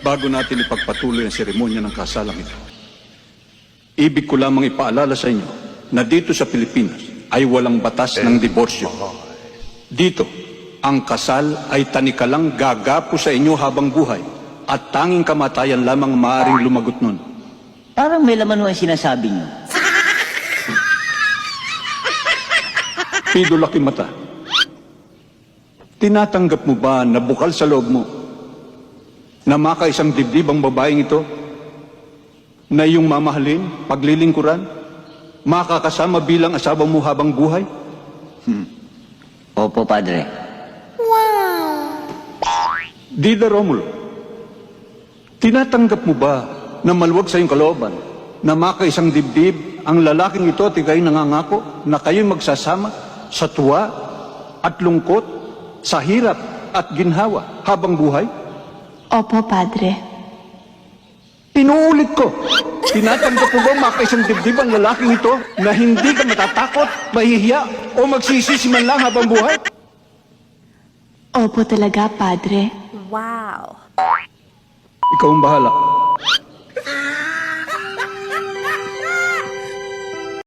bago natin ipagpatuloy ang seremonya ng kasalang ito. Ibig ko lamang ipaalala sa inyo na dito sa Pilipinas ay walang batas ng diborsyo. Dito, ang kasal ay tanikalang gagapo sa inyo habang buhay at tanging kamatayan lamang maaaring lumagot nun. Parang may laman mo ang sinasabi niyo. Pido Laki Mata, tinatanggap mo ba na bukal sa loob mo na makaisang dibdib ang babaeng ito na iyong mamahalin, paglilingkuran, makakasama bilang asawa mo habang buhay? Opo, Padre. Dida Romulo, tinatanggap mo ba na maluwag sa iyong kalooban na makaisang dibdib ang lalaking ito at ikaw'y nangangako na kayo'y magsasama sa tuwa at lungkot, sa hirap at ginhawa habang buhay? Opo, Padre. Inuulit ko, tinatanggap mo ba makaisang dibdib ang lalaking ito na hindi ka matatakot, mahihiya o magsisisi man lang habang buhay? Opo talaga, Padre. Wow. Ikaw ang bahala.